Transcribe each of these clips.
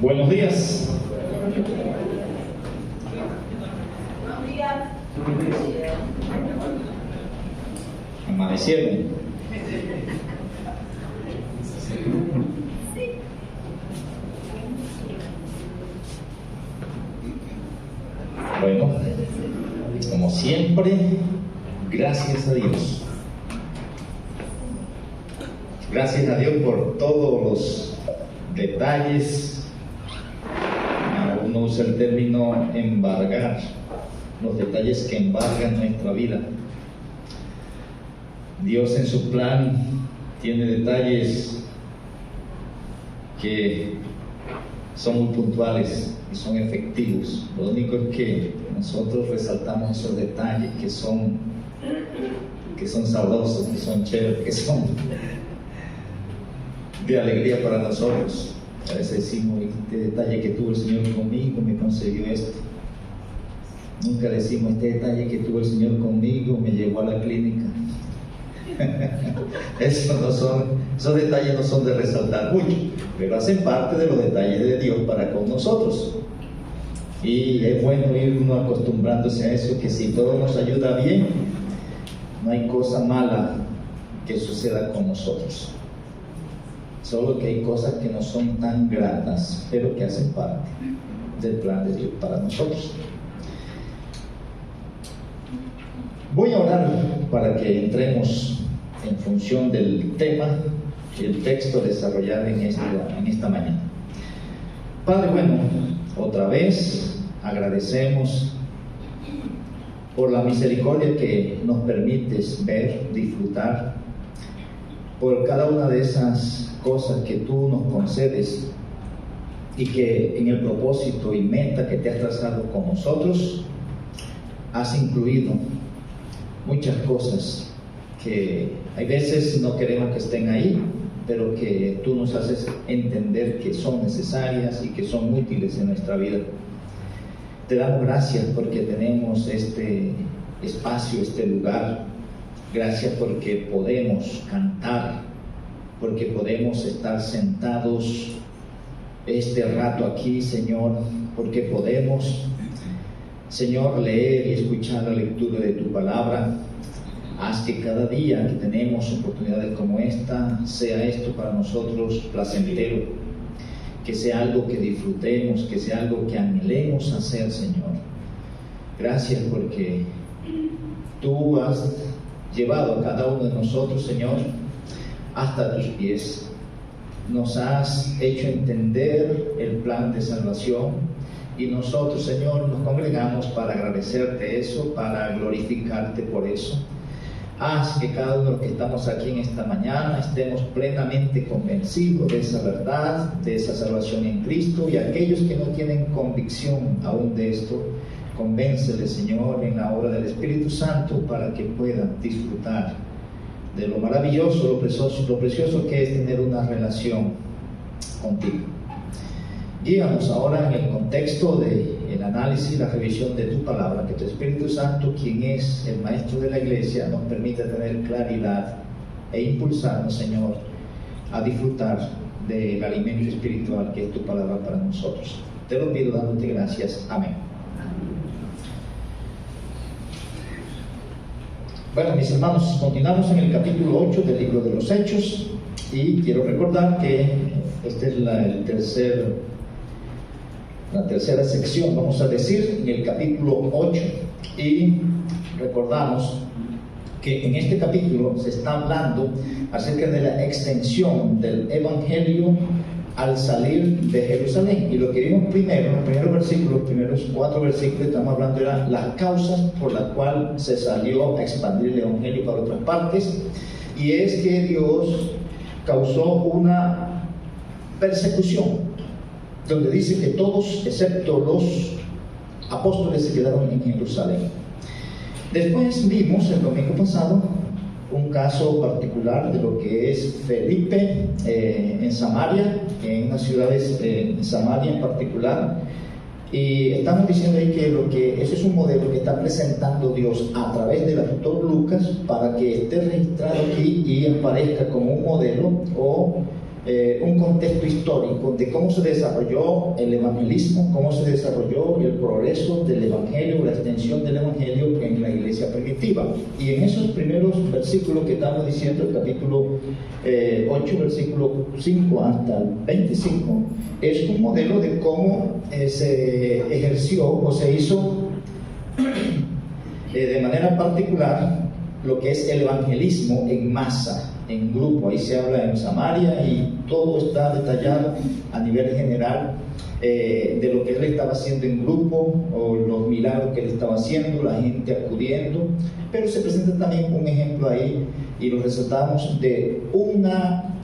Buenos días. Amanecieron. Bueno, como siempre, gracias a Dios. Gracias a Dios por todos los detalles. Uno usa el término embargar, los detalles que embargan nuestra vida. Dios en su plan tiene detalles que son muy puntuales y son efectivos. Lo único es que nosotros resaltamos esos detalles que son sabrosos, que son chéveres, que son de alegría para nosotros. A veces decimos: este detalle que tuvo el Señor conmigo me concedió esto. Nunca decimos: este detalle que tuvo el Señor conmigo me llevó a la clínica. Esos detalles no son de resaltar mucho, pero hacen parte de los detalles de Dios para con nosotros. Y es bueno ir uno acostumbrándose a eso, que si todo nos ayuda bien, no hay cosa mala que suceda con nosotros. Solo que hay cosas que no son tan gratas, pero que hacen parte del plan de Dios para nosotros. Voy a orar para que entremos en función del tema y el texto desarrollado en esta mañana. Padre bueno, otra vez agradecemos por la misericordia que nos permites ver, disfrutar, por cada una de esas cosas que tú nos concedes y que en el propósito y meta que te has trazado con nosotros has incluido muchas cosas que hay veces no queremos que estén ahí, pero que tú nos haces entender que son necesarias y que son útiles en nuestra vida. Te damos gracias porque tenemos este espacio, este lugar. Gracias porque podemos cantar, porque podemos estar sentados este rato aquí, Señor, porque podemos, Señor, leer y escuchar la lectura de tu palabra. Haz que cada día que tenemos oportunidades como esta, sea esto para nosotros placentero, que sea algo que disfrutemos, que sea algo que anhelemos hacer, Señor. Gracias porque tú has llevado a cada uno de nosotros, Señor, hasta tus pies. Nos has hecho entender el plan de salvación y nosotros, Señor, nos congregamos para agradecerte eso, para glorificarte por eso. Haz que cada uno de los que estamos aquí en esta mañana estemos plenamente convencidos de esa verdad, de esa salvación en Cristo, y aquellos que no tienen convicción aún de esto, convénceles, Señor, en la obra del Espíritu Santo para que puedan disfrutar de lo maravilloso, lo precioso que es tener una relación contigo. Guíanos ahora en el contexto del análisis, la revisión de tu palabra, que tu Espíritu Santo, quien es el maestro de la iglesia, nos permita tener claridad e impulsarnos, Señor, a disfrutar del alimento espiritual que es tu palabra para nosotros. Te lo pido dándote gracias. Amén. Bueno, mis hermanos, continuamos en el capítulo 8 del libro de los Hechos y quiero recordar que esta es la tercera sección, vamos a decir, en el capítulo 8, y recordamos que en este capítulo se está hablando acerca de la extensión del Evangelio al salir de Jerusalén. Y lo que vimos primero, los primeros versículos, los primeros 4 versículos, estamos hablando de las causas por las cuales se salió a expandir el Evangelio para otras partes, y es que Dios causó una persecución, donde dice que todos, excepto los apóstoles, se quedaron en Jerusalén. Después vimos el domingo pasado un caso particular de lo que es Felipe en Samaria, en unas ciudades en Samaria en particular, y estamos diciendo ahí que ese es un modelo que está presentando Dios a través del autor Lucas para que esté registrado aquí y aparezca como un modelo o un contexto histórico de cómo se desarrolló el evangelismo, cómo se desarrolló el progreso del evangelio, la extensión del evangelio en la iglesia primitiva. Y en esos primeros versículos que estamos diciendo, el capítulo 8, versículo 5 hasta el 25, es un modelo de cómo se ejerció o se hizo de manera particular lo que es el evangelismo en masa, en grupo. Ahí se habla en Samaria y todo está detallado a nivel general de lo que él estaba haciendo en grupo, o los milagros que él estaba haciendo, la gente acudiendo. Pero se presenta también un ejemplo ahí, y lo resaltamos, de una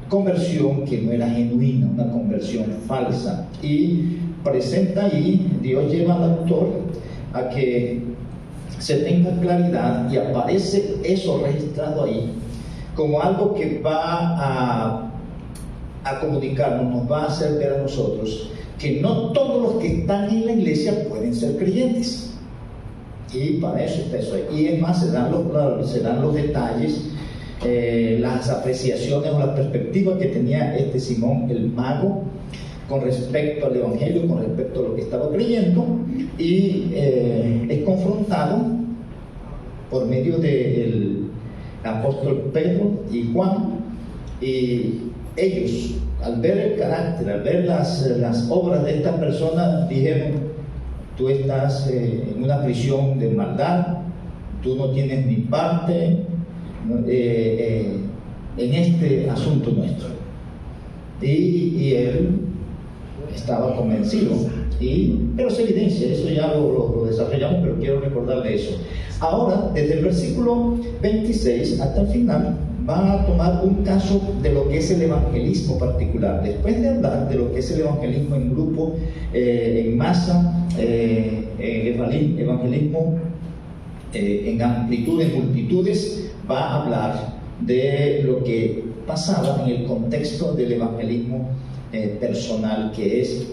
conversión que no era genuina, una conversión falsa. Y presenta ahí, Dios lleva al autor a que se tenga claridad, y aparece eso registrado ahí como algo que va a comunicarnos, nos va a hacer ver a nosotros que no todos los que están en la iglesia pueden ser creyentes. Y para eso está eso ahí. Y es más, se dan los detalles, las apreciaciones o la perspectiva que tenía este Simón el mago con respecto al evangelio, con respecto a lo que estaba creyendo, y es confrontado por medio del apóstol Pedro y Juan, y ellos, al ver el carácter, al ver las obras de esta persona, dijeron: tú estás en una prisión de maldad, tú no tienes ni parte en este asunto nuestro. Y él estaba convencido, pero se evidencia, eso ya lo desarrollamos, pero quiero recordarle eso. Ahora, desde el versículo 26 hasta el final, va a tomar un caso de lo que es el evangelismo particular. Después de hablar de lo que es el evangelismo en grupo, en masa, evangelismo en amplitud, en multitudes, va a hablar de lo que pasaba en el contexto del evangelismo personal, que es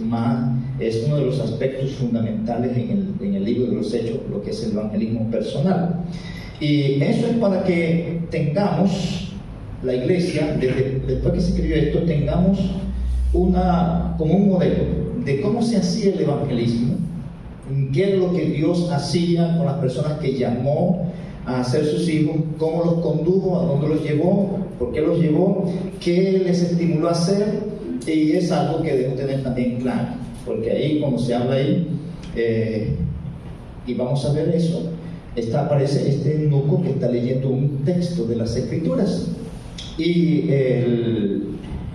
uno de los aspectos fundamentales en el libro de los Hechos, lo que es el evangelismo personal. Y eso es para que tengamos la iglesia, después que se escribió esto, tengamos como un modelo de cómo se hacía el evangelismo, qué es lo que Dios hacía con las personas que llamó a ser sus hijos, cómo los condujo, a dónde los llevó, por qué los llevó, qué les estimuló a hacer. Y es algo que debemos tener también claro, porque ahí, como se habla ahí, y vamos a ver eso, aparece este eunuco que está leyendo un texto de las Escrituras, y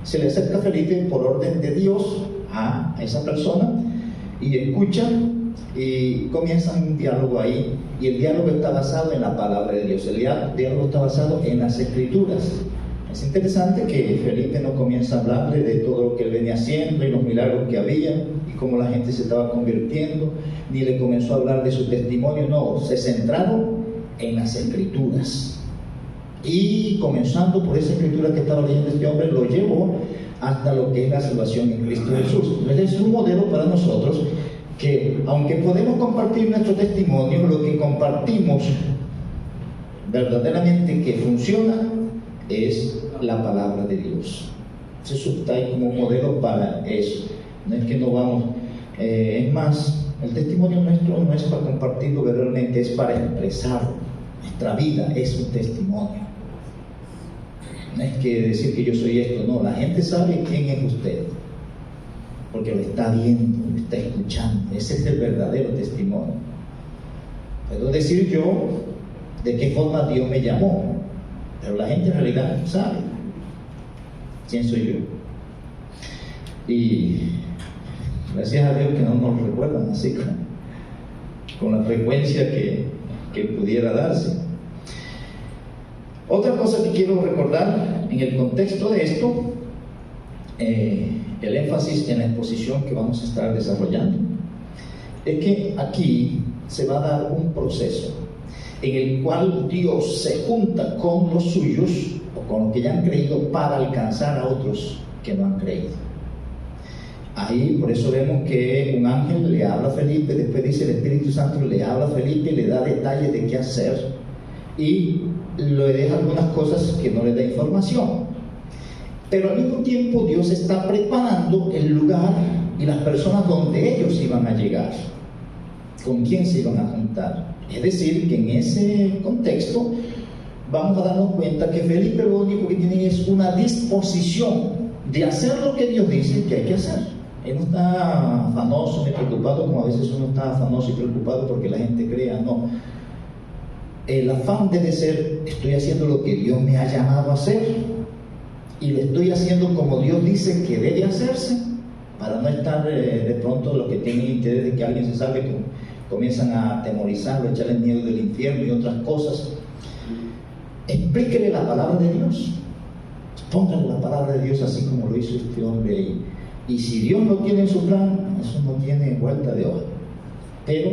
se le acerca a Felipe por orden de Dios a esa persona, y escucha, y comienza un diálogo ahí, y el diálogo está basado en la palabra de Dios, el diálogo está basado en las Escrituras. Es interesante que Felipe no comienza a hablarle de todo lo que él venía haciendo y los milagros que había y cómo la gente se estaba convirtiendo, ni le comenzó a hablar de su testimonio. No, se centraron en las Escrituras, y comenzando por esa escritura que estaba leyendo este hombre, lo llevó hasta lo que es la salvación en Cristo Jesús. Entonces es un modelo para nosotros que, aunque podemos compartir nuestro testimonio, lo que compartimos verdaderamente que funciona es la palabra de Dios. Eso está ahí como un modelo para eso. No es que no vamos, es más, el testimonio nuestro no es para compartirlo verdaderamente, es para expresarlo. Nuestra vida es un testimonio. No es que decir que yo soy esto, no, la gente sabe quién es usted, porque lo está viendo, lo está escuchando. Ese es el verdadero testimonio. Puedo decir yo de qué forma Dios me llamó, pero la gente en realidad no sabe quién soy yo. Y gracias a Dios que no nos recuerdan así con la frecuencia que pudiera darse. Otra cosa que quiero recordar en el contexto de esto, el énfasis en la exposición que vamos a estar desarrollando, es que aquí se va a dar un proceso en el cual Dios se junta con los suyos o con los que ya han creído para alcanzar a otros que no han creído. Ahí por eso vemos que un ángel le habla a Felipe, después dice el Espíritu Santo le habla a Felipe, le da detalles de qué hacer y le deja algunas cosas que no le da información. Pero al mismo tiempo Dios está preparando el lugar y las personas donde ellos iban a llegar, con quién se iban a juntar. Es decir, que en ese contexto vamos a darnos cuenta que Felipe lo único que tiene es una disposición de hacer lo que Dios dice que hay que hacer. Él no está afanoso ni preocupado, como a veces uno está afanoso y preocupado porque la gente crea, no. El afán debe ser: estoy haciendo lo que Dios me ha llamado a hacer y lo estoy haciendo como Dios dice que debe hacerse, para no estar de pronto los que tienen interés de que alguien se salve, comienzan a atemorizarlo, a echarle miedo del infierno y otras cosas. Explíquele la palabra de Dios, póngale la palabra de Dios así como lo hizo este hombre, y si Dios no tiene en su plan, eso no tiene vuelta de hoja. Pero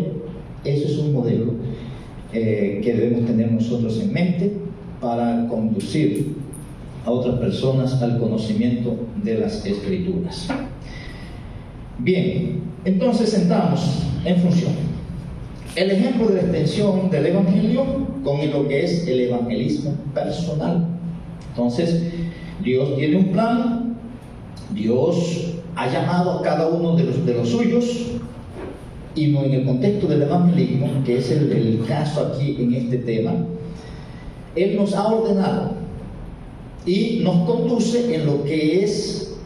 eso es un modelo que debemos tener nosotros en mente para conducir a otras personas al conocimiento de las Escrituras. Bien, entonces entramos en función. El ejemplo de la extensión del Evangelio con lo que es el evangelismo personal. Entonces, Dios tiene un plan, Dios ha llamado a cada uno de los suyos, y no en el contexto del evangelismo, que es el caso aquí en este tema. Él nos ha ordenado y nos conduce en lo que es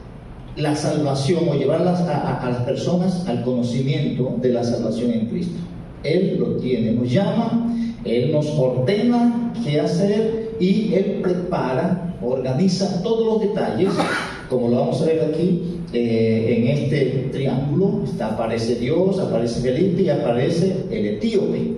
la salvación, o llevarlas a las personas al conocimiento de la salvación en Cristo. Él lo tiene, nos llama, Él nos ordena qué hacer, y Él prepara, organiza todos los detalles, como lo vamos a ver aquí en este triángulo. Aparece Dios, aparece Felipe y aparece el etíope,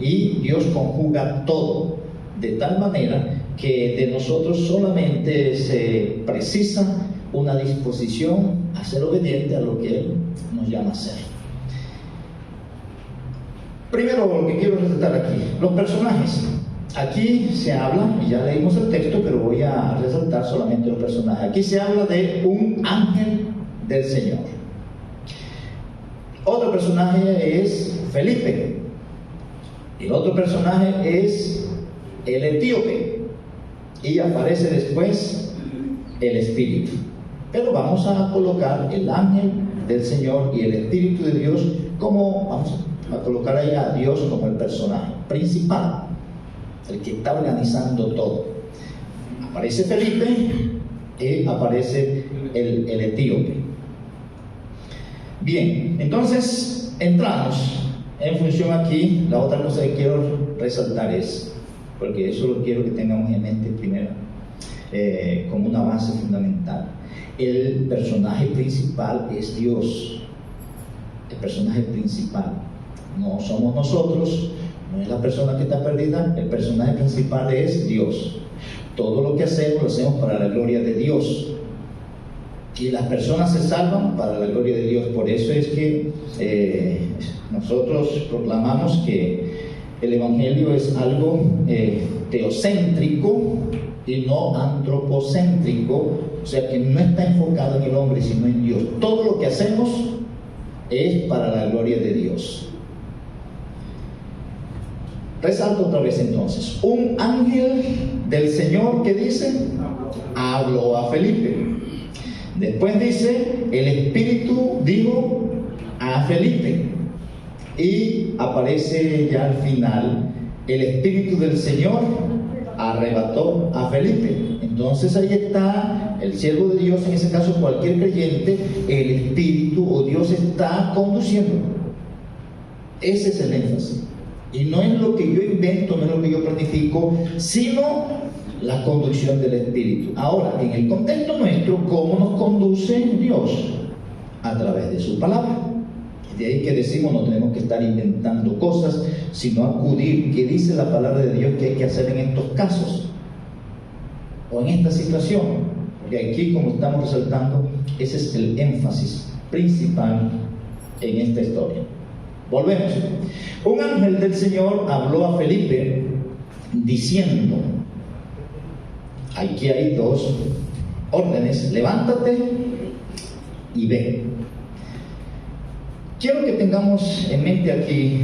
y Dios conjuga todo de tal manera que de nosotros solamente se precisa una disposición a ser obediente a lo que Él nos llama a hacer. Primero, lo que quiero resaltar aquí, los personajes. Aquí se habla, y ya leímos el texto, pero voy a resaltar solamente los personajes. Aquí se habla de un ángel del Señor. Otro personaje es Felipe. El otro personaje es el etíope. Y aparece después el Espíritu. Pero vamos a colocar el ángel del Señor y el Espíritu de Dios como, vamos a colocar ahí a Dios como el personaje principal, el que está organizando todo. Aparece Felipe y aparece el etíope. Bien, entonces entramos en función aquí. La otra cosa que quiero resaltar es, porque eso lo quiero que tengamos en mente primero, como una base fundamental. El personaje principal es Dios. El personaje principal no somos nosotros, no es la persona que está perdida. El personaje principal es Dios. Todo lo que hacemos lo hacemos para la gloria de Dios, y las personas se salvan para la gloria de Dios. Por eso es que nosotros proclamamos que el Evangelio es algo teocéntrico y no antropocéntrico, o sea que no está enfocado en el hombre sino en Dios. Todo lo que hacemos es para la gloria de Dios. Resalto otra vez entonces, un ángel del Señor que dice, habló a Felipe. Después dice, el Espíritu dijo a Felipe, y aparece ya al final, el Espíritu del Señor arrebató a Felipe. Entonces ahí está el siervo de Dios, en ese caso cualquier creyente, el Espíritu o Dios está conduciendo. Ese es el énfasis. Y no es lo que yo invento, no es lo que yo planifico, sino la conducción del Espíritu. Ahora, en el contexto nuestro, ¿cómo nos conduce Dios? A través de su palabra. De ahí que decimos, no tenemos que estar inventando cosas, sino acudir. ¿Qué dice la palabra de Dios que hay que hacer en estos casos? O en esta situación. Porque aquí, como estamos resaltando, ese es el énfasis principal en esta historia. Volvemos. Un ángel del Señor habló a Felipe diciendo, aquí hay dos órdenes: levántate y ve. Quiero que tengamos en mente aquí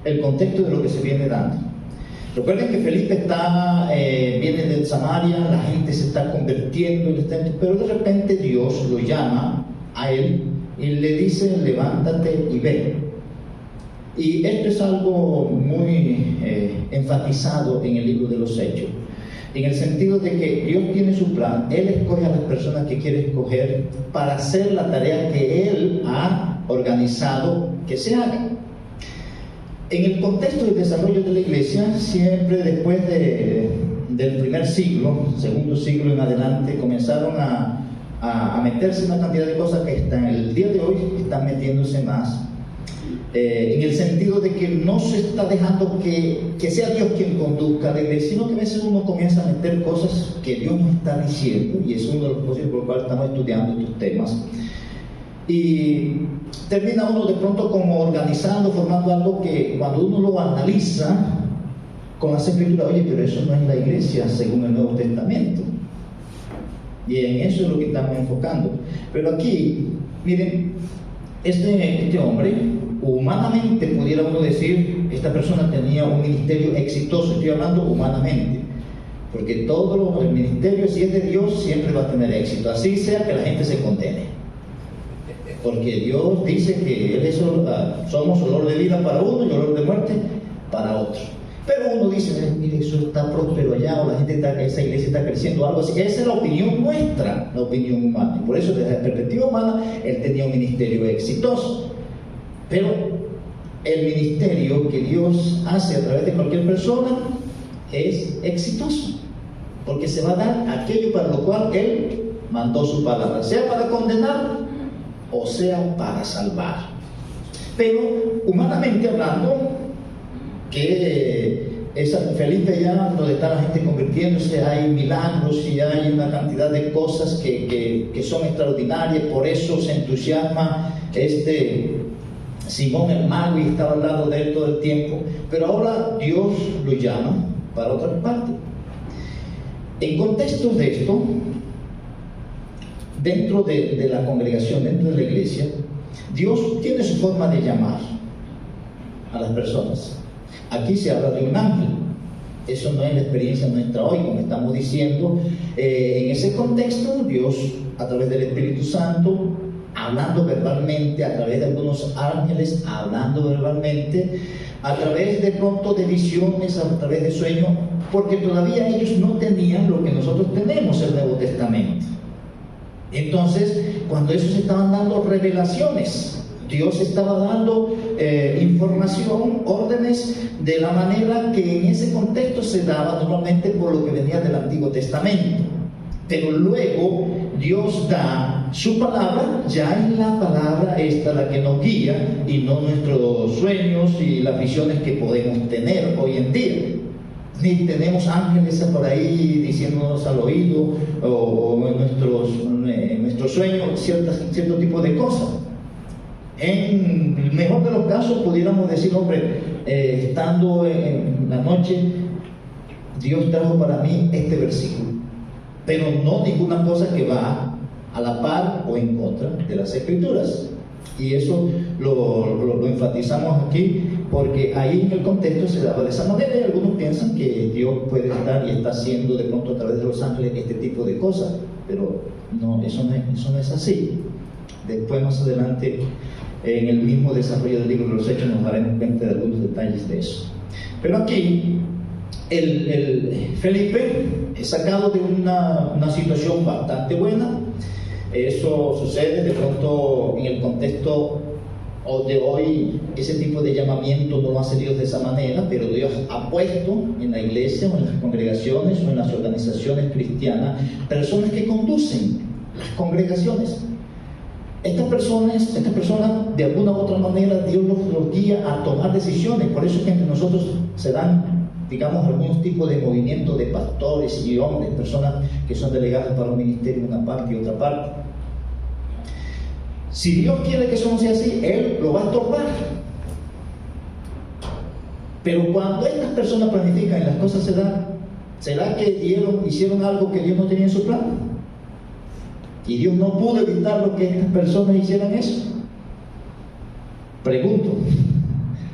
el contexto de lo que se viene dando. Recuerden que Felipe viene de Samaria, la gente se está convirtiendo, pero de repente Dios lo llama a él y le dice: levántate y ve. Y esto es algo muy enfatizado en el libro de los Hechos, en el sentido de que Dios tiene su plan. Él escoge a las personas que quiere escoger para hacer la tarea que Él ha organizado que se haga. En el contexto del desarrollo de la iglesia, siempre después del primer siglo, segundo siglo en adelante, comenzaron a meterse una cantidad de cosas que hasta el día de hoy están metiéndose más, en el sentido de que no se está dejando que sea Dios quien conduzca la iglesia, sino que a veces uno comienza a meter cosas que Dios no está diciendo, y es uno de los propósitos por los cuales estamos estudiando estos temas. Y termina uno de pronto como organizando, formando algo que cuando uno lo analiza con las escrituras, oye, pero eso no es la iglesia según el Nuevo Testamento. Y en eso es lo que estamos enfocando. Pero aquí, miren, este hombre, humanamente pudiera uno decir, esta persona tenía un ministerio exitoso. Estoy hablando humanamente, porque todo el ministerio, si es de Dios, siempre va a tener éxito, así sea que la gente se condene. Porque Dios dice que Él es, somos olor de vida para uno y olor de muerte para otro. Pero uno dice, mire, eso está próspero allá, o esa iglesia está creciendo, algo así. Esa es la opinión nuestra, la opinión humana. Y por eso, desde la perspectiva humana, él tenía un ministerio exitoso. Pero el ministerio que Dios hace a través de cualquier persona es exitoso, porque se va a dar aquello para lo cual Él mandó su palabra, sea para condenar o sea para salvar. Pero humanamente hablando, que Felipe, ya donde está la gente convirtiéndose, hay milagros y hay una cantidad de cosas que son extraordinarias. Por eso se entusiasma Simón el mago y estaba al lado de él todo el tiempo. Pero ahora Dios lo llama para otra parte. En contexto de esto, dentro de la congregación, dentro de la iglesia, Dios tiene su forma de llamar a las personas. Aquí se habla de un ángel. Eso no es la experiencia nuestra hoy, como estamos diciendo. En ese contexto, Dios, a través del Espíritu Santo, hablando verbalmente, a través de algunos ángeles, hablando verbalmente, a través de pronto de visiones, a través de sueños, porque todavía ellos no tenían lo que nosotros tenemos, el Nuevo Testamento. Entonces, cuando ellos estaban dando revelaciones, Dios estaba dando información, órdenes, de la manera que en ese contexto se daba normalmente por lo que venía del Antiguo Testamento. Pero luego Dios da su palabra, ya es la palabra esta la que nos guía y no nuestros sueños y las visiones que podemos tener hoy en día. Ni tenemos ángeles por ahí diciéndonos al oído o en nuestros sueños cierto tipo de cosas. En el mejor de los casos pudiéramos decir, hombre, estando en la noche, Dios trajo para mí este versículo, pero no ninguna cosa que va a la par o en contra de las Escrituras. Y eso lo enfatizamos aquí, porque ahí en el contexto se daba de esa manera, y algunos piensan que Dios puede estar y está haciendo de pronto a través de los ángeles este tipo de cosas, pero no, eso no es así. Después, más adelante, en el mismo desarrollo del libro de los Hechos, nos daremos cuenta de algunos detalles de eso. Pero aquí, el Felipe es sacado de una situación bastante buena. Eso sucede de pronto en el contexto de hoy. Ese tipo de llamamiento no lo hace Dios de esa manera, pero Dios ha puesto en la iglesia o en las congregaciones o en las organizaciones cristianas personas que conducen las congregaciones. Estas personas de alguna u otra manera Dios los guía a tomar decisiones. Por eso es que entre nosotros se dan, digamos, algunos tipos de movimientos de pastores y hombres, personas que son delegadas para un ministerio en una parte y otra parte. Si Dios quiere que eso no sea así, Él lo va a estorbar. Pero cuando estas personas planifican y las cosas se dan, ¿será que hicieron algo que Dios no tenía en su plan? Y Dios no pudo evitar lo que estas personas hicieran eso. Pregunto,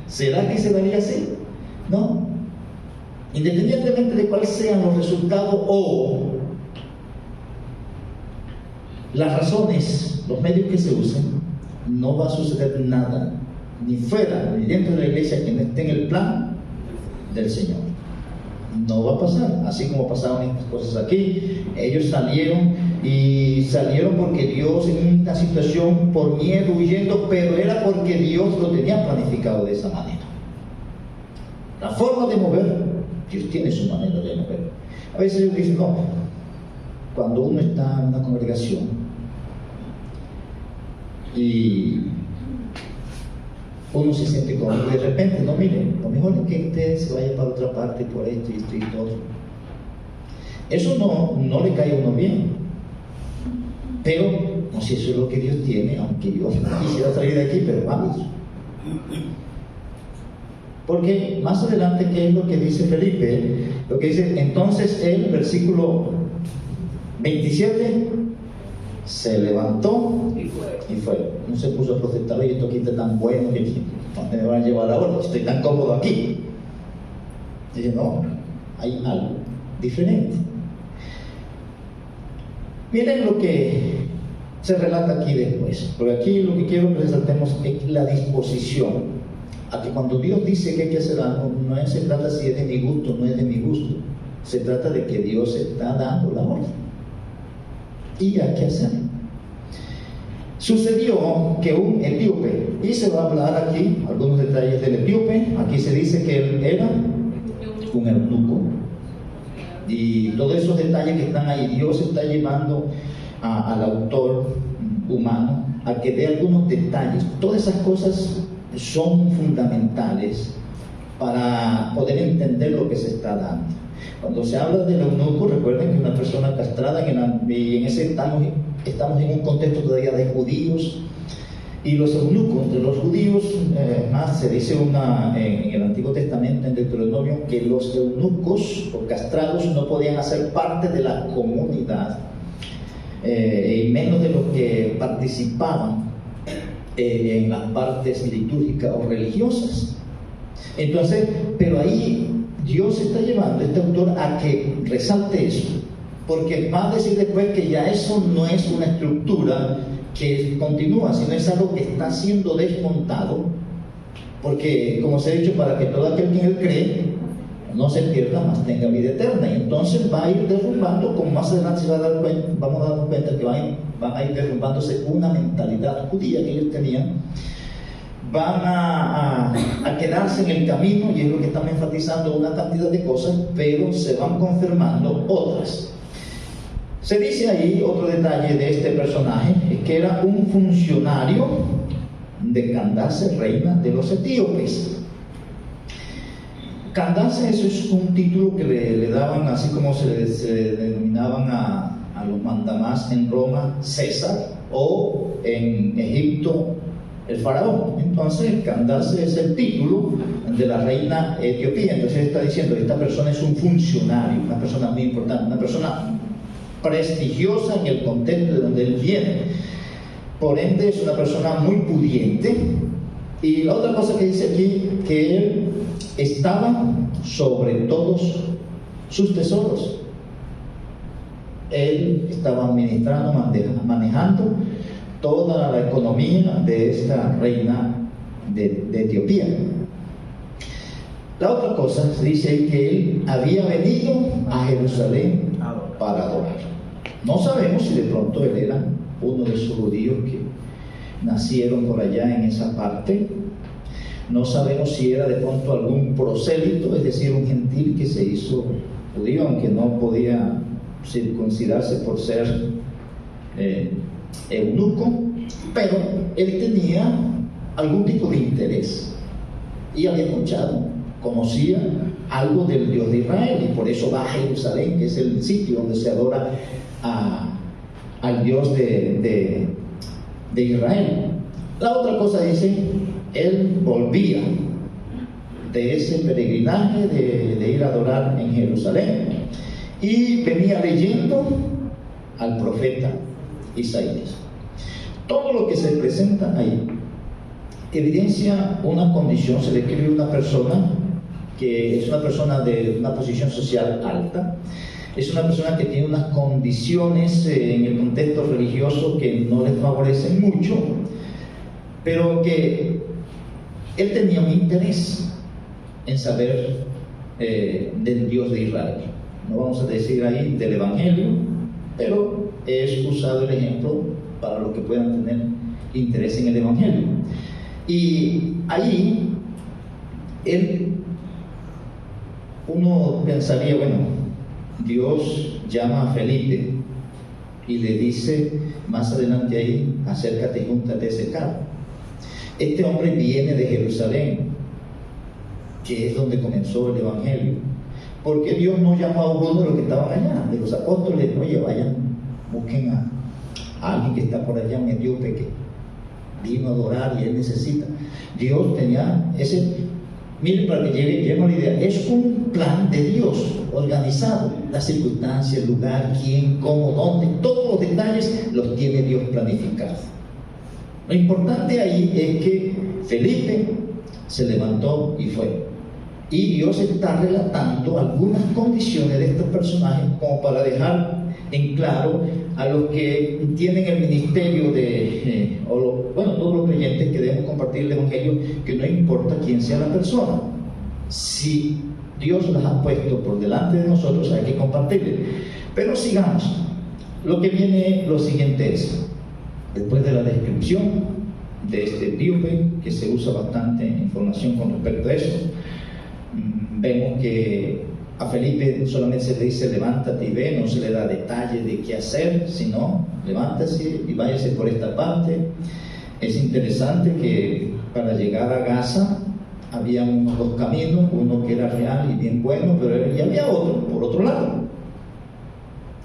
¿será que se daría así? No. independientemente de cuáles sean los resultados o las razones, los medios que se usen, no va a suceder nada, ni fuera ni dentro de la iglesia, que no esté en el plan del Señor. No va a pasar, así como pasaron estas cosas aquí. Ellos salieron porque Dios, en una situación por miedo, huyendo, pero era porque Dios lo tenía planificado de esa manera. La forma de mover, Dios tiene su manera de mover. A veces ellos dicen, no, cuando uno está en una congregación y uno se siente cómodo, de repente, no, miren, lo mejor es que usted se vaya para otra parte por esto y esto y todo. Eso no le cae a uno bien, pero no sé si eso es lo que Dios tiene, aunque yo quisiera salir de aquí, pero vamos. Porque más adelante, ¿qué es lo que dice Felipe? Lo que dice, entonces él, versículo 27, se levantó y fue. No se puso a protestar, oye, esto aquí está tan bueno que me van a llevar ahora, estoy tan cómodo aquí. Dice, no, hay algo diferente. Miren lo que se relata aquí después, porque aquí lo que quiero que resaltemos es la disposición a que cuando Dios dice que hay que hacer algo, no se trata si es de mi gusto o no es de mi gusto, se trata de que Dios está dando la orden y hay que hacerlo. Sucedió que un etíope, y se va a hablar aquí algunos detalles del etíope. Aquí se dice que él era un eunuco, y todos esos detalles que están ahí, Dios está llevando al autor humano a que dé algunos detalles. Todas esas cosas son fundamentales para poder entender lo que se está dando. Cuando se habla del eunuco, recuerden que una persona castrada, y en ese estamos en un contexto todavía de judíos, y los eunucos, entre los judíos, más se dice en el Antiguo Testamento, en Deuteronomio, que los eunucos o castrados no podían hacer parte de la comunidad, y menos de los que participaban en las partes litúrgicas o religiosas. Entonces, pero ahí Dios está llevando a este autor a que resalte eso, porque va a decir después que ya eso no es una estructura que continúa, sino es algo que está siendo desmontado, porque, como se ha dicho, para que todo aquel que en él cree no se pierda, mas tenga vida eterna. Y entonces va a ir derrumbando, como más adelante se va a dar cuenta, vamos a darnos cuenta que van a ir derrumbándose una mentalidad judía que ellos tenían. Van a quedarse en el camino, y es lo que estamos enfatizando, una cantidad de cosas, pero se van confirmando otras. Se dice ahí otro detalle de este personaje, es que era un funcionario de Candace, reina de los etíopes. Candace, eso es un título que le daban, así como se denominaban a los mandamás en Roma, César, o en Egipto, el faraón. Entonces, Candace es el título de la reina etiopía. Entonces está diciendo que esta persona es un funcionario, una persona muy importante, una persona prestigiosa en el contexto de donde él viene. Por ende, es una persona muy pudiente. Y la otra cosa que dice aquí, que él estaba sobre todos sus tesoros. Él estaba administrando, manejando toda la economía de esta reina de Etiopía. La otra cosa dice que él había venido a Jerusalén para adorar. No sabemos si de pronto él era uno de esos judíos que nacieron por allá en esa parte. No sabemos si era de pronto algún prosélito, es decir, un gentil que se hizo judío, aunque no podía circuncidarse por ser eunuco, pero él tenía algún tipo de interés y había escuchado, conocía algo del Dios de Israel, y por eso va a Jerusalén, que es el sitio donde se adora al Dios de Israel. La otra cosa dice, él volvía de ese peregrinaje de ir a adorar en Jerusalén y venía leyendo al profeta Isaías. Todo lo que se presenta ahí evidencia una condición, se describe una persona que es una persona de una posición social alta, es una persona que tiene unas condiciones en el contexto religioso que no le favorecen mucho, pero que él tenía un interés en saber del Dios de Israel. No vamos a decir ahí del Evangelio, pero es usado el ejemplo para los que puedan tener interés en el Evangelio. Y ahí uno pensaría, bueno, Dios llama a Felipe y le dice más adelante ahí, acércate y júntate a ese carro. Este hombre viene de Jerusalén, que es donde comenzó el Evangelio, porque Dios no llamó a uno de los que estaban allá, de los apóstoles. Oye, vayan, busquen a alguien que está por allá, un etíope que vino a adorar y él necesita. Dios tenía ese, miren, para que lleguemos a la idea, es un plan de Dios organizado, las circunstancias, el lugar, quién, cómo, dónde, todos los detalles los tiene Dios planificados. Lo importante ahí es que Felipe se levantó y fue. Y Dios está relatando algunas condiciones de estos personajes como para dejar en claro a los que tienen el ministerio todos los creyentes que debemos compartir el Evangelio, que no importa quién sea la persona, si Dios las ha puesto por delante de nosotros, hay que compartirle. Pero sigamos. Lo que viene, lo siguiente es, después de la descripción de este etíope, que se usa bastante información con respecto a eso, vemos que a Felipe solamente se le dice levántate y ve, no se le da detalle de qué hacer, sino levántase y váyase por esta parte. Es interesante que para llegar a Gaza había unos dos caminos, uno que era real y bien bueno, pero ya había otro por otro lado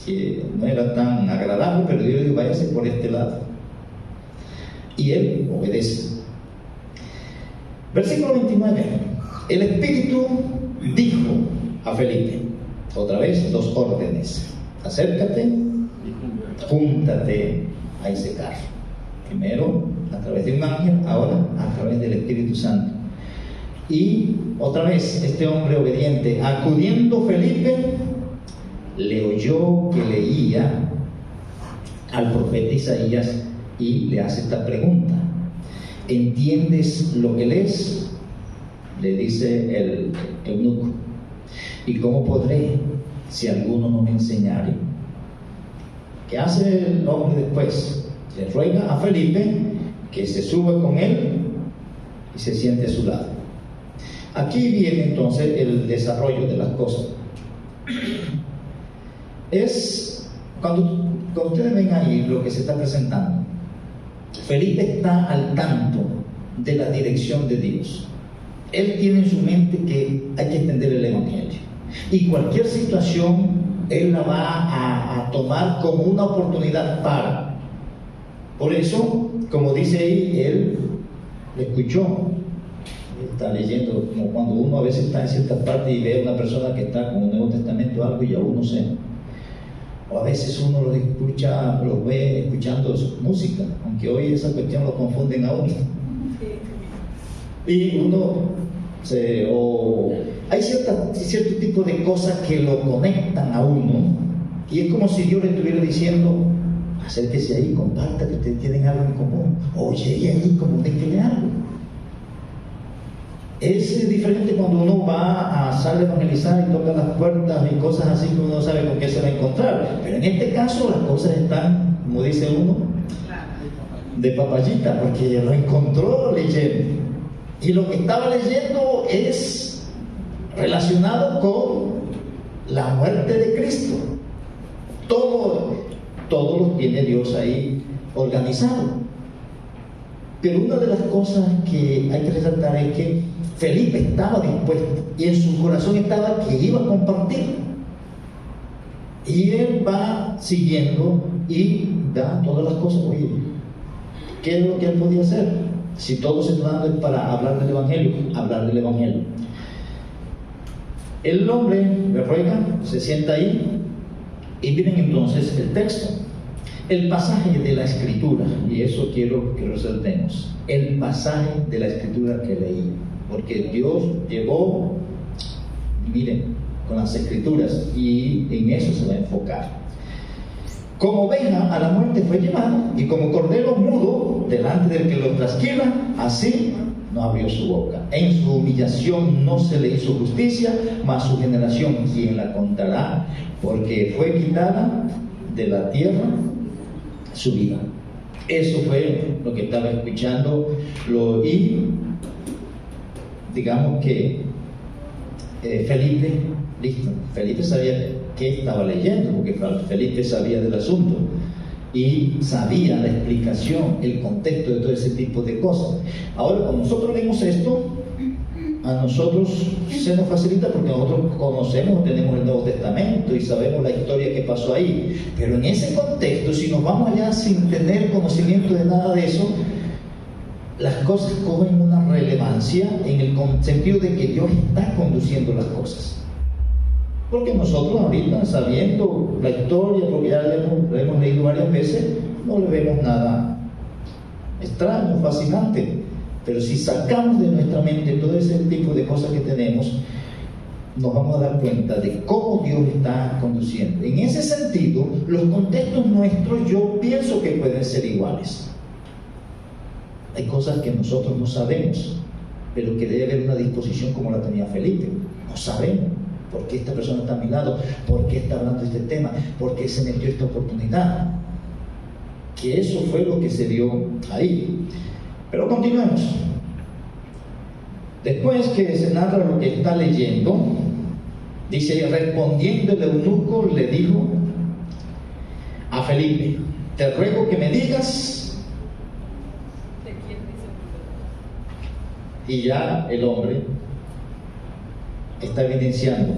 que no era tan agradable, pero Dios dijo váyase por este lado y él obedece. Versículo 29. El Espíritu dijo a Felipe, otra vez dos órdenes: acércate, júntate a ese carro. Primero a través de un ángel, ahora a través del Espíritu Santo. Y otra vez este hombre obediente, acudiendo Felipe, le oyó que leía al profeta Isaías y le hace esta pregunta: ¿entiendes lo que lees? Le dice el eunuco. ¿Y cómo podré si alguno no me enseñare? ¿Qué hace el hombre después? Le ruega a Felipe que se suba con él y se siente a su lado. Aquí viene entonces el desarrollo de las cosas. Es cuando ustedes ven ahí lo que se está presentando. Felipe está al tanto de la dirección de Dios. Él tiene en su mente que hay que extender el Evangelio, y cualquier situación él la va a tomar como una oportunidad para. Por eso, como dice ahí, él escuchó. Está leyendo, como cuando uno a veces está en ciertas partes y ve a una persona que está con un Nuevo Testamento o algo, y a uno o a veces uno los escucha, los ve escuchando música, aunque hoy esa cuestión lo confunden a uno. Y hay cierto tipo de cosas que lo conectan a uno, y es como si Dios le estuviera diciendo: acérquese ahí, comparta, que ustedes tienen algo en común, o llegue ahí, comuníquele algo. Es diferente cuando uno va a salir a evangelizar y toca las puertas y cosas así, que uno no sabe con qué se va a encontrar. Pero en este caso las cosas están, como dice uno, de papayita, porque lo encontró leyendo. Y lo que estaba leyendo es relacionado con la muerte de Cristo. Todo lo tiene Dios ahí organizado. Pero una de las cosas que hay que resaltar es que Felipe estaba dispuesto, y en su corazón estaba que iba a compartir. Y él va siguiendo y da todas las cosas. Oye, ¿qué es lo que él podía hacer? Si todo se está dando para hablar del Evangelio. El hombre le ruega, se sienta ahí, y miren entonces el texto. El pasaje de la Escritura, y eso quiero que resaltemos, el pasaje de la Escritura que leí, porque Dios llevó miren, con las Escrituras, y en eso se va a enfocar. Como oveja a la muerte fue llevado, y como cordero mudo delante del que lo trasquila, así no abrió su boca. En su humillación no se le hizo justicia, mas su generación, ¿quién la contará? Porque fue quitada de la tierra su vida. Eso fue lo que estaba escuchando, y digamos que Felipe, listo, Felipe sabía qué estaba leyendo, porque Felipe sabía del asunto y sabía la explicación, el contexto de todo ese tipo de cosas. Ahora, cuando nosotros leemos esto, a nosotros se nos facilita porque nosotros conocemos, tenemos el Nuevo Testamento y sabemos la historia que pasó ahí. Pero en ese contexto, si nos vamos allá sin tener conocimiento de nada de eso, las cosas cogen una relevancia en el sentido de que Dios está conduciendo las cosas. Porque nosotros ahorita, sabiendo la historia, porque ya la hemos leído varias veces, no le vemos nada extraño, fascinante. Pero si sacamos de nuestra mente todo ese tipo de cosas que tenemos, nos vamos a dar cuenta de cómo Dios está conduciendo. En ese sentido, los contextos nuestros yo pienso que pueden ser iguales. Hay cosas que nosotros no sabemos, pero que debe haber una disposición como la tenía Felipe. No sabemos por qué esta persona está a mi lado, por qué está hablando de este tema, por qué se metió esta oportunidad. Que eso fue lo que se dio ahí. Pero continuemos. Después que se narra lo que está leyendo, dice: respondiendo el eunuco le dijo a Felipe: te ruego que me digas. ¿De quién dice? Y ya el hombre está evidenciando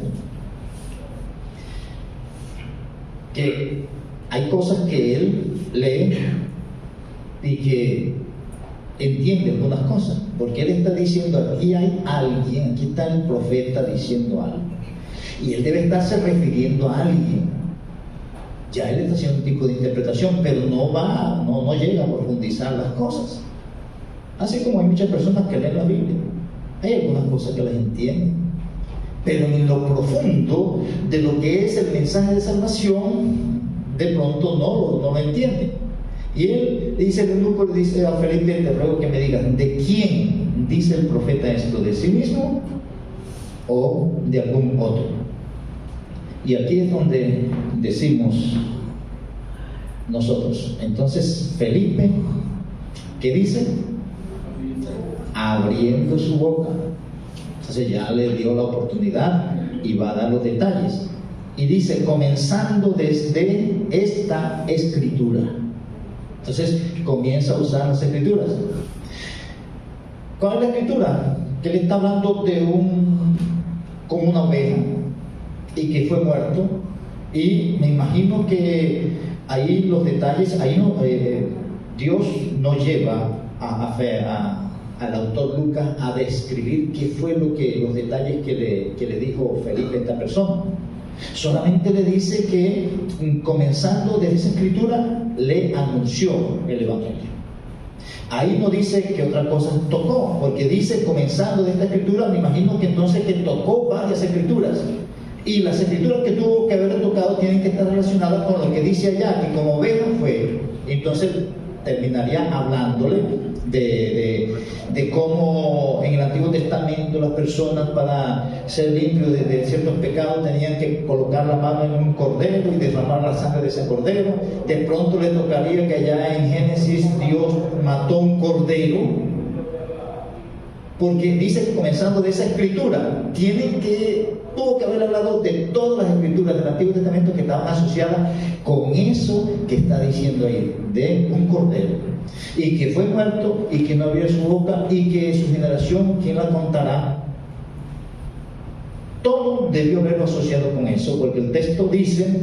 que hay cosas que él lee y que entiende algunas cosas, porque él está diciendo: aquí hay alguien, aquí está el profeta diciendo algo, y él debe estarse refiriendo a alguien. Ya él está haciendo un tipo de interpretación, pero no llega a profundizar las cosas. Así como hay muchas personas que leen la Biblia, hay algunas cosas que las entienden, pero en lo profundo de lo que es el mensaje de salvación, de pronto no lo entienden. Y él dice, el eunuco le dice a Felipe: te ruego que me digas, ¿de quién dice el profeta esto? ¿De sí mismo o de algún otro? Y aquí es donde decimos nosotros. Entonces Felipe, ¿qué dice? Abriendo su boca. Entonces ya le dio la oportunidad y va a dar los detalles. Y dice: comenzando desde esta escritura. Entonces comienza a usar las escrituras. ¿Cuál es la escritura? Que le está hablando de como una oveja y que fue muerto. Y me imagino que ahí los detalles, Dios no lleva al autor Lucas a describir qué fue los detalles que le dijo Felipe a esta persona. Solamente le dice que comenzando desde esa escritura le anunció el evangelio. Ahí no dice que otra cosa tocó, porque dice comenzando de esta escritura. Me imagino que entonces que tocó varias escrituras, y las escrituras que tuvo que haber tocado tienen que estar relacionadas con lo que dice allá, que como oveja fue. Entonces terminaría hablándole de cómo en el Antiguo Testamento las personas, para ser limpios de ciertos pecados, tenían que colocar la mano en un cordero y derramar la sangre de ese cordero. De pronto le tocaría que allá en Génesis Dios mató un cordero, porque dice que comenzando de esa escritura tuvo que haber hablado de todas las escrituras del Antiguo Testamento que estaban asociadas con eso que está diciendo ahí, de un cordero, y que fue muerto y que no abrió su boca, y que su generación, ¿quién la contará? Todo debió haberlo asociado con eso, porque el texto dice: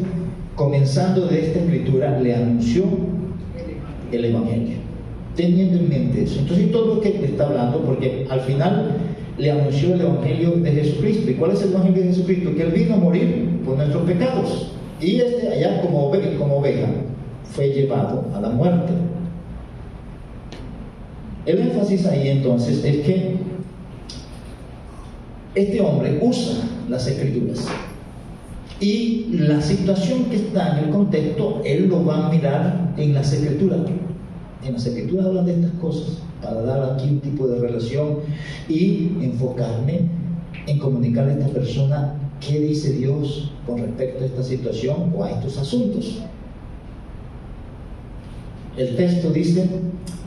comenzando de esta escritura le anunció el evangelio, teniendo en mente eso. Entonces todo lo que le está hablando, porque al final le anunció el evangelio de Jesucristo. ¿Y cuál es el evangelio de Jesucristo? Que él vino a morir por nuestros pecados, y allá como oveja fue llevado a la muerte. El énfasis ahí entonces es que este hombre usa las Escrituras. Y la situación que está en el contexto, él lo va a mirar en las Escrituras. En las Escrituras hablan de estas cosas, para dar aquí un tipo de relación y enfocarme en comunicarle a esta persona qué dice Dios con respecto a esta situación o a estos asuntos. El texto dice,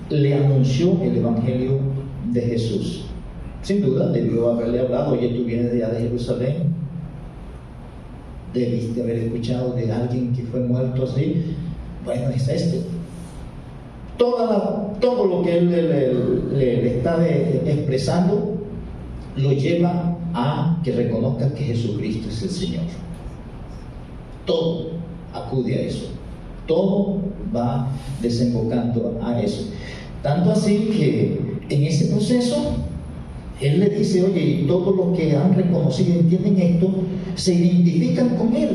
le anunció el Evangelio de Jesús. Sin duda, debió haberle hablado, oye, tú vienes de allá de Jerusalén, debiste haber escuchado de alguien que fue muerto así. Bueno, es esto. Todo lo que él le está expresando lo lleva a que reconozca que Jesucristo es el Señor. Todo acude a eso. Todo va desembocando a eso. Tanto así que en ese proceso él le dice, oye, y todos los que han reconocido y entienden esto se identifican con él.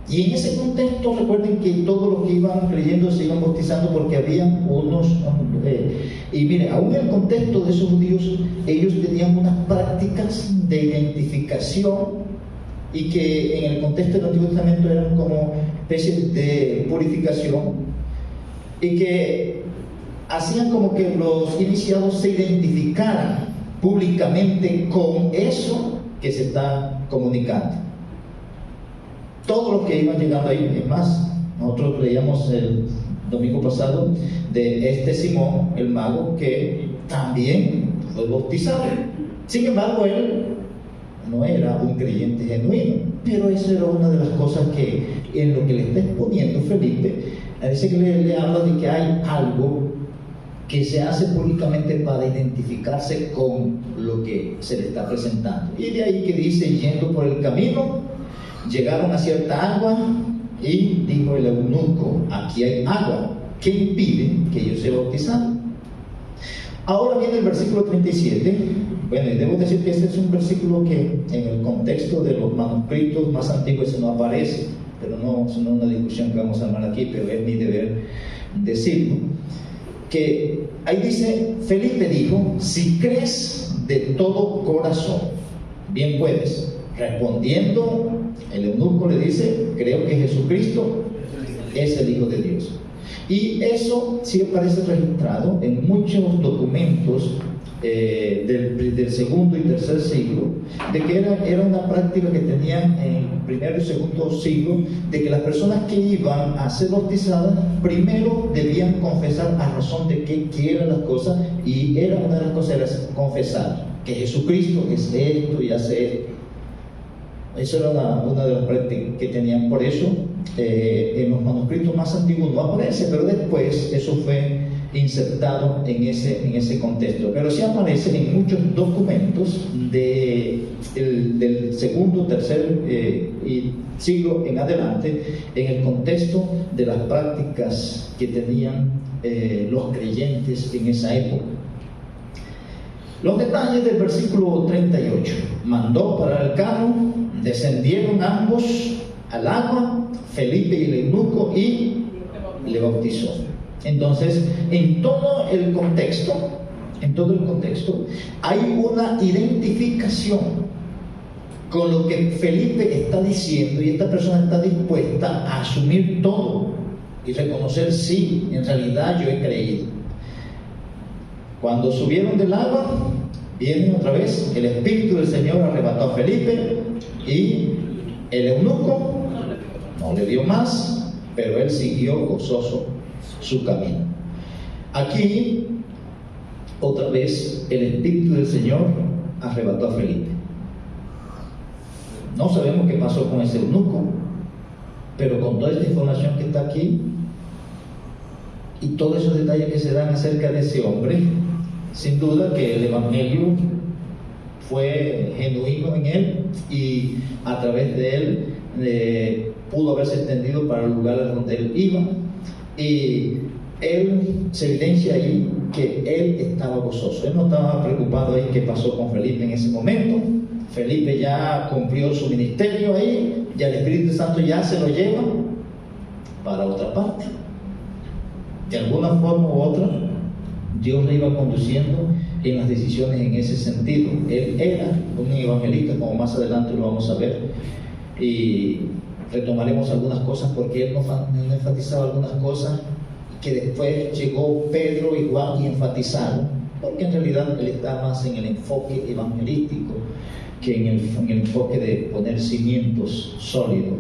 Y en ese contexto recuerden que todos los que iban creyendo se iban bautizando porque habían unos y miren, aún en el contexto de esos judíos, ellos tenían unas prácticas de identificación y que en el contexto del Antiguo Testamento eran como especies de purificación y que hacían como que los iniciados se identificaran públicamente con eso que se está comunicando. Todos los que iban llegando ahí, es más, nosotros leíamos el domingo pasado de Simón, el mago, que también fue bautizado. Sin embargo, él no era un creyente genuino, pero eso era una de las cosas que en lo que le está exponiendo Felipe, parece que le habla de que hay algo que se hace públicamente para identificarse con lo que se le está presentando. Y de ahí que dice, yendo por el camino, llegaron a cierta agua y dijo el eunuco, aquí hay agua, ¿qué impide que yo sea bautizado? Ahora viene el versículo 37. Bueno, y debo decir que este es un versículo que en el contexto de los manuscritos más antiguos no aparece, pero no es una discusión que vamos a armar aquí, pero es mi deber decirlo. Que ahí dice, Felipe dijo, si crees de todo corazón, bien puedes. Respondiendo, el eunuco le dice, creo que Jesucristo es el Hijo de Dios. Y eso sí aparece registrado en muchos documentos del segundo y tercer siglo, de que era una práctica que tenían en el primero y segundo siglo, de que las personas que iban a ser bautizadas primero debían confesar a razón de qué eran las cosas, y era una de las cosas era confesar que Jesucristo es esto y hace esto. Eso era una de las prácticas que tenían. Por eso en los manuscritos más antiguos no aparece, pero después eso fue insertado en ese contexto. Pero sí aparece en muchos documentos del segundo, tercer y siglo en adelante, en el contexto de las prácticas que tenían los creyentes en esa época. Los detalles del versículo 38. Mandó parar el carro, descendieron ambos al agua, Felipe y el eunuco, y le bautizó. Entonces, en todo el contexto, hay una identificación con lo que Felipe está diciendo, y esta persona está dispuesta a asumir todo y reconocer, sí, en realidad yo he creído. Cuando subieron del agua, viene otra vez, el Espíritu del Señor arrebató a Felipe y el eunuco no le dio más, pero él siguió gozoso su camino. Aquí, otra vez, el Espíritu del Señor arrebató a Felipe. No sabemos qué pasó con ese eunuco, pero con toda esta información que está aquí y todos esos detalles que se dan acerca de ese hombre, sin duda que el Evangelio fue genuino en él, y a través de él pudo haberse extendido para el lugar donde él iba, y él se evidencia ahí que él estaba gozoso. Él no estaba preocupado ahí qué pasó con Felipe en ese momento. Felipe ya cumplió su ministerio ahí, ya el Espíritu Santo ya se lo lleva para otra parte. De alguna forma u otra, Dios le iba conduciendo en las decisiones en ese sentido. Él era un evangelista, como más adelante lo vamos a ver, y retomaremos algunas cosas porque él nos enfatizaba algunas cosas que después llegó Pedro y Juan y enfatizaron, porque en realidad él está más en el enfoque evangelístico que en el enfoque de poner cimientos sólidos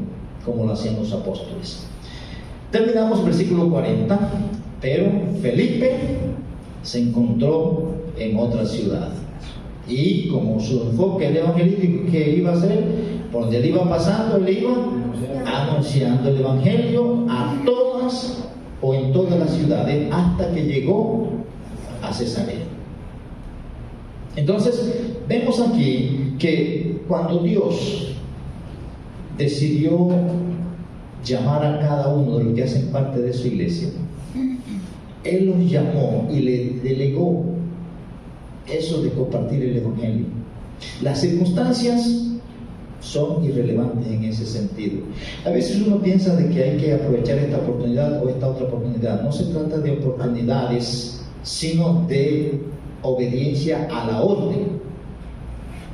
como lo hacían los apóstoles. Terminamos versículo 40. Pero Felipe se encontró en otra ciudad y como su enfoque evangelístico que iba a hacer, por donde él iba pasando, él iba anunciando el evangelio a todas o en todas las ciudades hasta que llegó a Cesarea. Entonces vemos aquí que cuando Dios decidió llamar a cada uno de los que hacen parte de su iglesia, Él los llamó y le delegó eso de compartir el evangelio. Las circunstancias son irrelevantes en ese sentido. A veces uno piensa de que hay que aprovechar esta oportunidad o esta otra oportunidad. No se trata de oportunidades, sino de obediencia a la orden.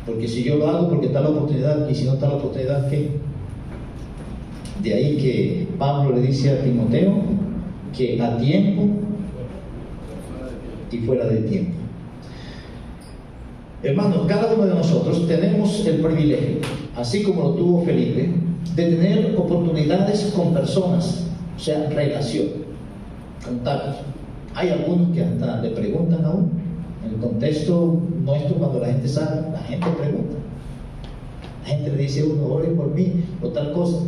Porque si yo lo hago porque está la oportunidad, y si no está la oportunidad, ¿qué? De ahí que Pablo le dice a Timoteo que a tiempo y fuera de tiempo. Hermanos, cada uno de nosotros tenemos el privilegio, así como lo tuvo Felipe, de tener oportunidades con personas, o sea, relación, contacto. Hay algunos que hasta le preguntan a uno. En el contexto nuestro, cuando la gente sale, la gente pregunta. La gente le dice a uno, ore por mí, o tal cosa.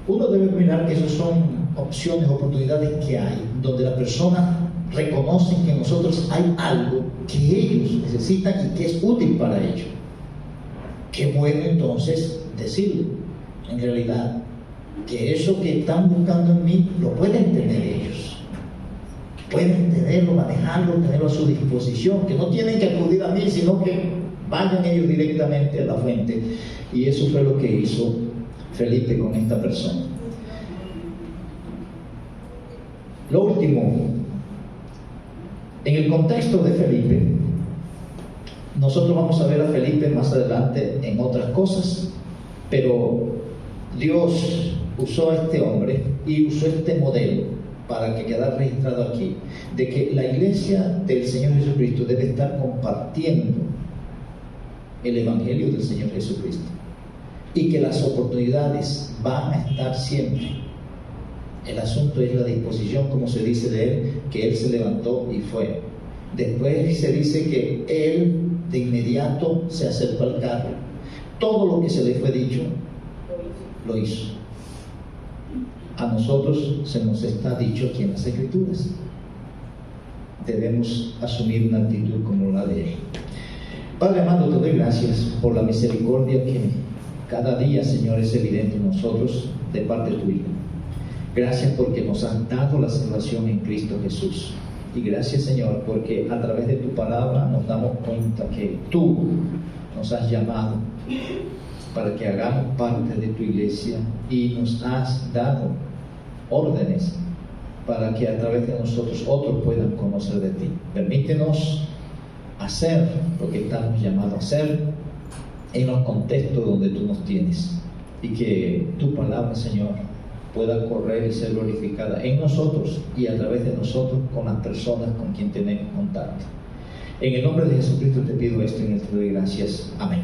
Uno debe mirar que esas son opciones, oportunidades que hay, donde las personas reconocen que en nosotros hay algo que ellos necesitan y que es útil para ellos. Qué bueno entonces decirle, en realidad, que eso que están buscando en mí lo pueden tener ellos. Pueden tenerlo, manejarlo, tenerlo a su disposición, que no tienen que acudir a mí, sino que vayan ellos directamente a la fuente. Y eso fue lo que hizo Felipe con esta persona. Lo último, en el contexto de Felipe, nosotros vamos a ver a Felipe más adelante en otras cosas, pero Dios usó a este hombre y usó este modelo para que quedara registrado aquí, de que la iglesia del Señor Jesucristo debe estar compartiendo el evangelio del Señor Jesucristo, y que las oportunidades van a estar siempre. El asunto es la disposición, como se dice de él, que él se levantó y fue. Después se dice que él de inmediato se acercó al carro. Todo lo que se le fue dicho, lo hizo. A nosotros se nos está dicho aquí en las Escrituras. Debemos asumir una actitud como la de él. Padre amado, te doy gracias por la misericordia que cada día, Señor, es evidente en nosotros de parte tuya. Gracias porque nos has dado la salvación en Cristo Jesús. Y gracias, Señor, porque a través de tu palabra nos damos cuenta que tú nos has llamado para que hagamos parte de tu iglesia y nos has dado órdenes para que a través de nosotros otros puedan conocer de ti. Permítenos hacer lo que estamos llamados a hacer en los contextos donde tú nos tienes, y que tu palabra, Señor, pueda correr y ser glorificada en nosotros y a través de nosotros con las personas con quien tenemos contacto. En el nombre de Jesucristo te pido esto y te doy gracias. Amén.